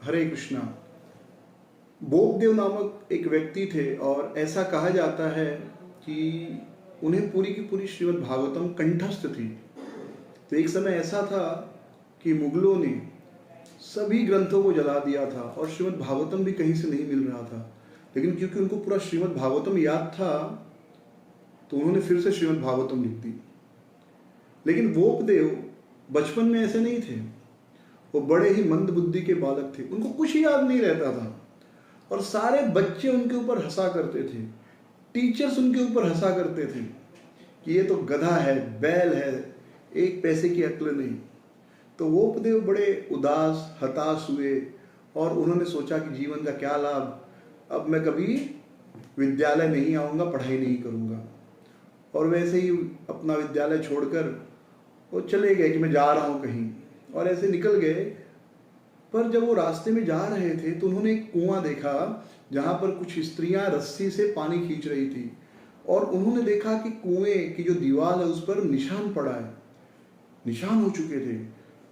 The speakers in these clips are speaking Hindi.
हरे कृष्णा। बोपदेव नामक एक व्यक्ति थे और ऐसा कहा जाता है कि उन्हें पूरी की पूरी श्रीमद् भागवतम कंठस्थ थी। तो एक समय ऐसा था कि मुगलों ने सभी ग्रंथों को जला दिया था और श्रीमद् भागवतम भी कहीं से नहीं मिल रहा था। लेकिन क्योंकि उनको पूरा श्रीमद् भागवतम याद था तो उन्होंने फिर से श्रीमद् भागवतम लिख दी। लेकिन बोपदेव बचपन में ऐसे नहीं थे। वो बड़े ही मंद बुद्धि के बालक थे, उनको कुछ याद नहीं रहता था और सारे बच्चे उनके ऊपर हंसा करते थे। टीचर्स उनके ऊपर हंसा करते थे कि ये तो गधा है, बैल है, एक पैसे की अक्ल नहीं। तो बोपदेव बड़े उदास हताश हुए और उन्होंने सोचा कि जीवन का क्या लाभ, अब मैं कभी विद्यालय नहीं आऊँगा, पढ़ाई नहीं करूँगा। और वैसे ही अपना विद्यालय छोड़कर वो चले गए कि मैं जा रहा हूँ कहीं, और ऐसे निकल गए। पर जब वो रास्ते में जा रहे थे तो उन्होंने एक कुआं देखा जहाँ पर कुछ स्त्रियां रस्सी से पानी खींच रही थी और उन्होंने देखा कि कुएं की जो दीवार है उस पर निशान पड़ा है, निशान हो चुके थे,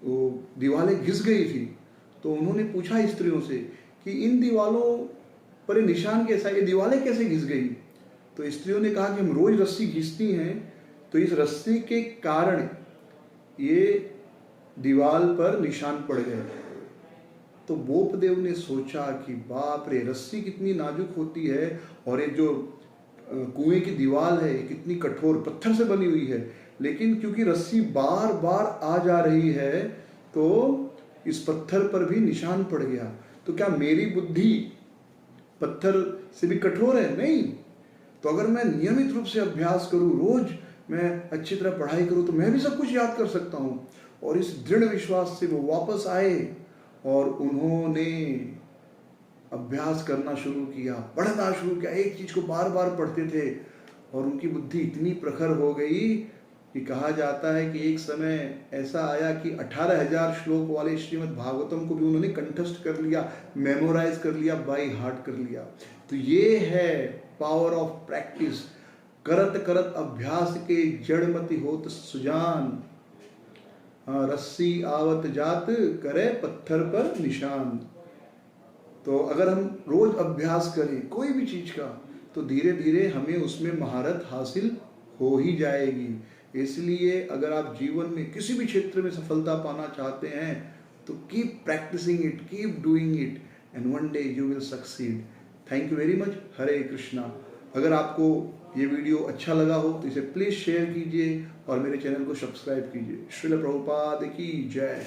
वो दीवारें घिस गई थी। तो उन्होंने पूछा स्त्रियों से कि इन दीवारों पर निशान कैसा, ये दीवारें कैसे घिस गई? तो स्त्रियों ने कहा कि हम रोज रस्सी घिसती हैं तो इस रस्सी के कारण ये दीवार पर निशान पड़ गए। तो बोपदेव ने सोचा कि बाप रे, रस्सी कितनी नाजुक होती है और ये जो कुएं की दीवार है कितनी कठोर पत्थर से बनी हुई है, लेकिन क्योंकि रस्सी बार बार आ जा रही है तो इस पत्थर पर भी निशान पड़ गया। तो क्या मेरी बुद्धि पत्थर से भी कठोर है? नहीं। तो अगर मैं नियमित रूप से अभ्यास करूं, रोज मैं अच्छी तरह पढ़ाई करूं, तो मैं भी सब कुछ याद कर सकता हूं। और इस दृढ़ विश्वास से वो वापस आए और उन्होंने अभ्यास करना शुरू किया, पढ़ना शुरू किया। एक चीज को बार बार पढ़ते थे और उनकी बुद्धि इतनी प्रखर हो गई कि कहा जाता है कि एक समय ऐसा आया कि 18,000 श्लोक वाले श्रीमद् भागवतम को भी उन्होंने कंठस्थ कर लिया, मेमोराइज कर लिया, बाई हार्ट कर लिया। तो ये है पावर ऑफ प्रैक्टिस। करत करत अभ्यास के जड़मति होत सुजान, रस्सी आवत जात करे पत्थर पर निशान। तो अगर हम रोज अभ्यास करें कोई भी चीज का तो धीरे धीरे हमें उसमें महारत हासिल हो ही जाएगी। इसलिए अगर आप जीवन में किसी भी क्षेत्र में सफलता पाना चाहते हैं तो keep practising it, keep doing it and one day you will succeed. Thank you very much. Hare Krishna. अगर आपको ये वीडियो अच्छा लगा हो तो इसे प्लीज़ शेयर कीजिए और मेरे चैनल को सब्सक्राइब कीजिए। श्रील प्रभुपाद की जय।